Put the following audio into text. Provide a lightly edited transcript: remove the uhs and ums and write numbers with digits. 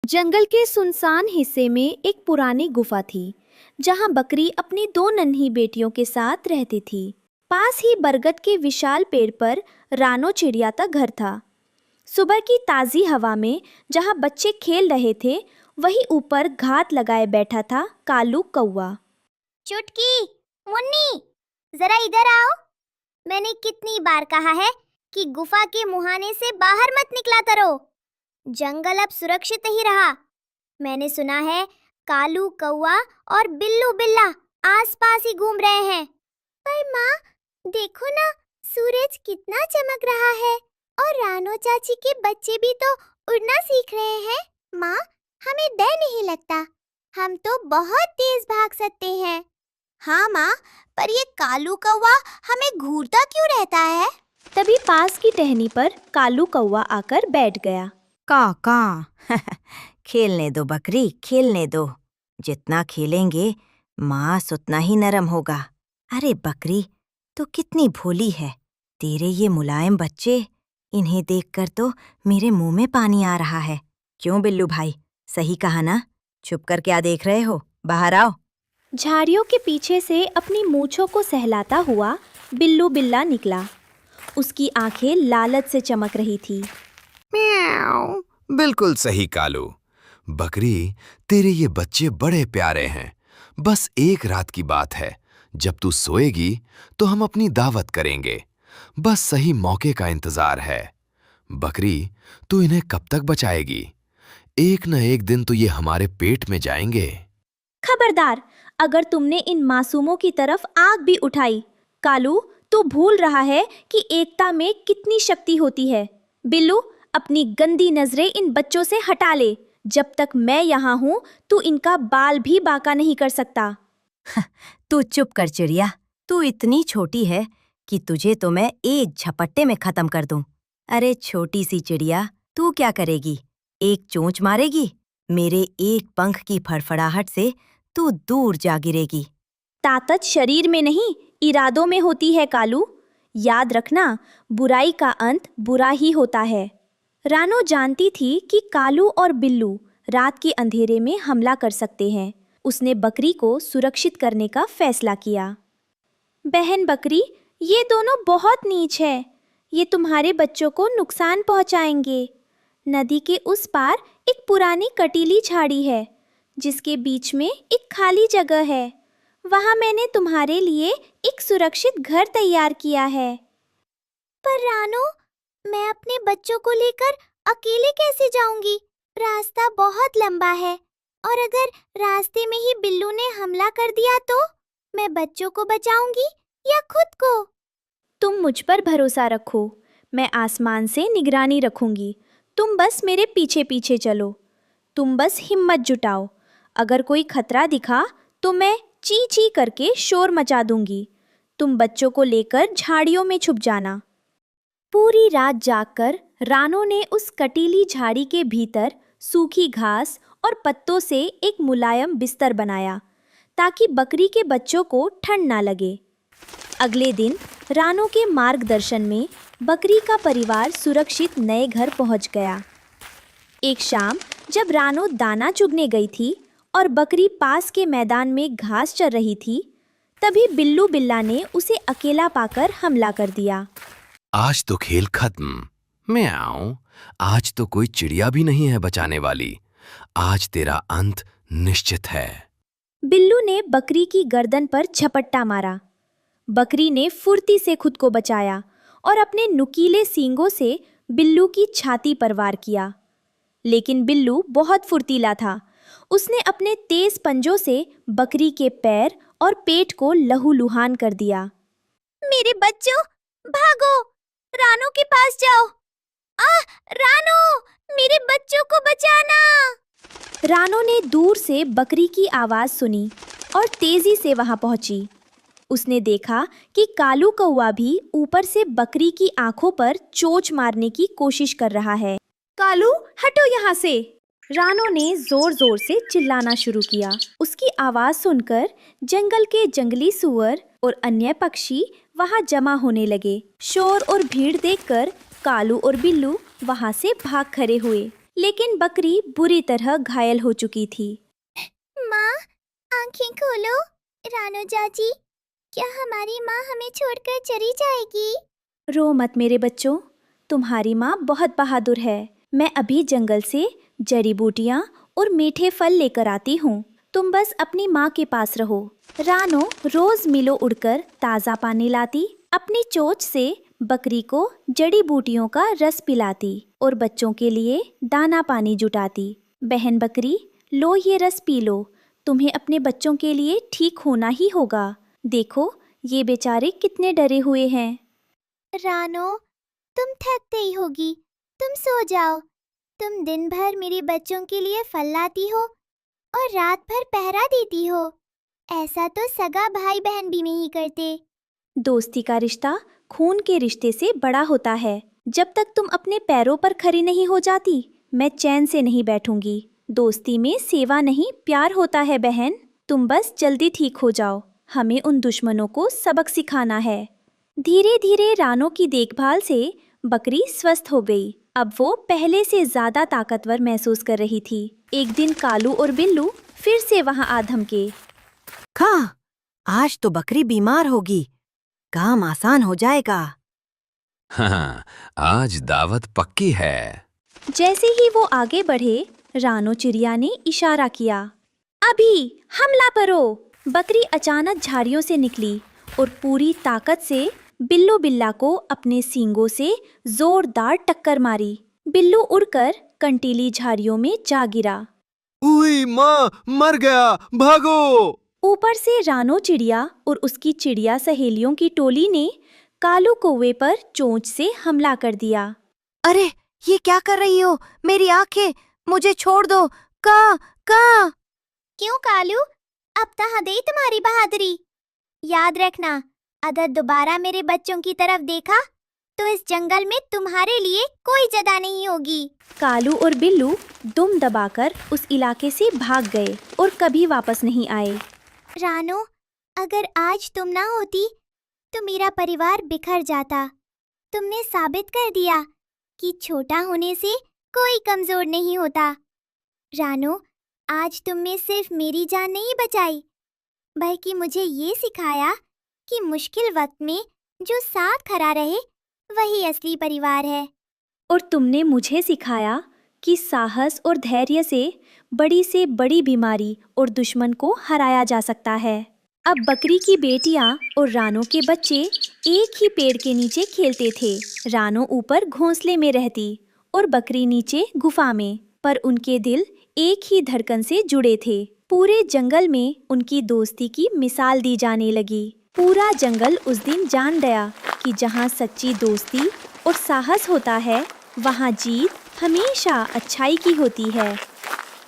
जंगल के सुनसान हिस्से में एक पुरानी गुफा थी जहां बकरी अपनी दो नन्ही बेटियों के साथ रहती थी। पास ही बरगद के विशाल पेड़ पर रानो चिड़िया का घर था। सुबह की ताज़ी हवा में जहां बच्चे खेल रहे थे, वहीं ऊपर घात लगाए बैठा था कालू कौवा। चुटकी, मुन्नी, जरा इधर आओ। मैंने कितनी बार कहा है कि गुफा के मुहाने से बाहर मत निकला करो। जंगल अब सुरक्षित ही रहा। मैंने सुना है कालू कौवा और बिल्लू बिल्ला आसपास ही घूम रहे हैं। पर माँ, देखो ना, सूरज कितना चमक रहा है और रानो चाची के बच्चे भी तो उड़ना सीख रहे हैं। माँ, हमें डर नहीं लगता। हम तो बहुत तेज भाग सकते हैं। हाँ माँ, पर ये कालू कौवा हमें घूरता क्यों रहता है? तभी पास की टहनी पर कालू कौवा आकर बैठ गया। का खेलने दो बकरी, खेलने दो। जितना खेलेंगे मांस उतना ही नरम होगा। अरे बकरी, तो कितनी भोली है। तेरे ये मुलायम बच्चे, इन्हें देखकर तो मेरे मुंह में पानी आ रहा है। क्यों बिल्लू भाई, सही कहा ना? छुप कर क्या देख रहे हो? बाहर आओ। झाड़ियों के पीछे से अपनी मूंछों को सहलाता हुआ बिल्लू बिल्ला निकला। उसकी आंखें लालच से चमक रही थी। म्याऊ। बिल्कुल सही कालू। बकरी, तेरे ये बच्चे बड़े प्यारे हैं। बस एक रात की बात है, जब तू सोएगी तो हम अपनी दावत करेंगे। बस सही मौके का इंतजार है। बकरी, तू इन्हें कब तक बचाएगी? एक न एक दिन तो ये हमारे पेट में जाएंगे। खबरदार, अगर तुमने इन मासूमों की तरफ आग भी उठाई। कालू, तू भूल रहा है कि एकता में कितनी शक्ति होती है। बिल्लू, अपनी गंदी नजरें इन बच्चों से हटा ले। जब तक मैं यहाँ हूँ, तू इनका बाल भी बांका नहीं कर सकता। तू चुप कर चिड़िया। तू इतनी छोटी है कि तुझे तो मैं एक झपट्टे में खत्म कर दूं। अरे छोटी सी चिड़िया, तू क्या करेगी? एक चोंच मारेगी? मेरे एक पंख की फड़फड़ाहट से तू दूर जा गिरेगी। ताकत शरीर में नहीं, इरादों में होती है कालू। याद रखना, बुराई का अंत बुरा ही होता है। रानो जानती थी कि कालू और बिल्लू रात के अंधेरे में हमला कर सकते हैं। उसने बकरी को सुरक्षित करने का फैसला किया। बहन बकरी, ये दोनों बहुत नीच है। ये तुम्हारे बच्चों को नुकसान पहुंचाएंगे। नदी के उस पार एक पुरानी कटीली झाड़ी है, जिसके बीच में एक खाली जगह है। वहां मैंने तुम्हारे लिए एक सुरक्षित घर तैयार किया है। पर रानो, मैं अपने बच्चों को लेकर अकेले कैसे जाऊंगी? रास्ता बहुत लंबा है और अगर रास्ते में ही बिल्लू ने हमला कर दिया तो मैं बच्चों को बचाऊंगी या खुद को? तुम मुझ पर भरोसा रखो, मैं आसमान से निगरानी रखूंगी। तुम बस मेरे पीछे पीछे चलो। तुम बस हिम्मत जुटाओ। अगर कोई खतरा दिखा तो मैं ची ची करके शोर मचा दूंगी। तुम बच्चों को लेकर झाड़ियों में छुप जाना। पूरी रात जागकर रानो ने उस कटीली झाड़ी के भीतर सूखी घास और पत्तों से एक मुलायम बिस्तर बनाया, ताकि बकरी के बच्चों को ठंड ना लगे। अगले दिन रानो के मार्गदर्शन में बकरी का परिवार सुरक्षित नए घर पहुंच गया। एक शाम जब रानो दाना चुगने गई थी और बकरी पास के मैदान में घास चर रही थी, तभी बिल्लू बिल्ला ने उसे अकेला पाकर हमला कर दिया। आज तो खेल खत्म। म्याऊ। आज तो कोई चिड़िया भी नहीं है बचाने वाली। आज तेरा अंत निश्चित है। बिल्लू ने बकरी की गर्दन पर झपट्टा मारा। बकरी ने फुर्ती से खुद को बचाया और अपने नुकीले सींगों से बिल्लू की छाती पर वार किया। लेकिन बिल्लू बहुत फुर्तीला था। उसने अपने तेज पंजों से बकरी के पैर और पेट को लहूलुहान कर दिया। मेरे बच्चों, भागो, रानो के पास जाओ। रानो, मेरे बच्चों को बचाना। रानो ने दूर से बकरी की आवाज सुनी और तेजी से वहां पहुंची। उसने देखा कि कालू कौवा भी ऊपर से बकरी की आंखों पर चोंच मारने की कोशिश कर रहा है। कालू, हटो यहाँ से! रानो ने जोर जोर से चिल्लाना शुरू किया। उसकी आवाज सुनकर जंगल के जंगली सूअर और अन्य पक्षी वहां जमा होने लगे। शोर और भीड़ देखकर कालू और बिल्लू वहां से भाग खड़े हुए। लेकिन बकरी बुरी तरह घायल हो चुकी थी। माँ, आंखें खोलो। रानो चाची, क्या हमारी माँ हमें छोड़कर चली जाएगी? रो मत मेरे बच्चों, तुम्हारी माँ बहुत बहादुर है। मैं अभी जंगल से जड़ी बूटियाँ और मीठे फल लेकर आती हूँ। तुम बस अपनी माँ के पास रहो। रानो रोज मिलों उड़कर ताज़ा पानी लाती, अपनी चोंच से बकरी को जड़ी बूटियों का रस पिलाती और बच्चों के लिए दाना पानी जुटाती। बहन बकरी, लो ये रस पी लो, तुम्हें अपने बच्चों के लिए ठीक होना ही होगा। देखो, ये बेचारे कितने डरे हुए हैं। रानो, तुम थक गई होगी, तुम सो जाओ। तुम दिन भर मेरे बच्चों के लिए फल लाती हो और रात भर पहरा देती हो। ऐसा तो सगा भाई बहन भी नहीं करते। दोस्ती का रिश्ता खून के रिश्ते से बड़ा होता है। जब तक तुम अपने पैरों पर खड़ी नहीं हो जाती, मैं चैन से नहीं बैठूंगी। दोस्ती में सेवा नहीं, प्यार होता है बहन। तुम बस जल्दी ठीक हो जाओ, हमें उन दुश्मनों को सबक सिखाना है। धीरे धीरे रानो की देखभाल से बकरी स्वस्थ हो गई। अब वो पहले से ज्यादा ताकतवर महसूस कर रही थी। एक दिन कालू और बिल्लू फिर से वहां आ धमके। खा, आज तो बकरी बीमार होगी, काम आसान हो जाएगा। हाँ, आज दावत पक्की है। जैसे ही वो आगे बढ़े, रानो चिड़िया ने इशारा किया, अभी हमला करो। बकरी अचानक झाड़ियों से निकली और पूरी ताकत से बिल्लू बिल्ला को अपने सींगों से जोरदार टक्कर मारी। बिल्लू उड़कर कंटीली झाड़ियों में जा गिरा। उई माँ, मर गया, भागो! ऊपर से रानो चिड़िया और उसकी चिड़िया सहेलियों की टोली ने कालू कौवे पर चोंच से हमला कर दिया। अरे, ये क्या कर रही हो? मेरी आंखें, मुझे छोड़ दो। का क्यों कालू, अब कहाँ गई तुम्हारी बहादुरी? याद रखना, अगर दोबारा मेरे बच्चों की तरफ देखा तो इस जंगल में तुम्हारे लिए कोई जगह नहीं होगी। कालू और बिल्लू दुम दबाकर उस इलाके से भाग गए और कभी वापस नहीं आए। रानो, अगर आज तुम ना होती तो मेरा परिवार बिखर जाता। तुमने साबित कर दिया कि छोटा होने से कोई कमजोर नहीं होता। रानो, आज तुमने सिर्फ मेरी जान नहीं बचाई, बल्कि मुझे ये सिखाया कि मुश्किल वक्त में जो साथ खड़ा रहे वही असली परिवार है। और तुमने मुझे सिखाया कि साहस और धैर्य से बड़ी बीमारी और दुश्मन को हराया जा सकता है। अब बकरी की बेटियां और रानो के बच्चे एक ही पेड़ के नीचे खेलते थे। रानो ऊपर घोंसले में रहती और बकरी नीचे गुफा में, पर उनके दिल एक ही धड़कन से जुड़े थे। पूरे जंगल में उनकी दोस्ती की मिसाल दी जाने लगी। पूरा जंगल उस दिन जान गया कि जहाँ सच्ची दोस्ती और साहस होता है, वहाँ जीत हमेशा अच्छाई की होती है।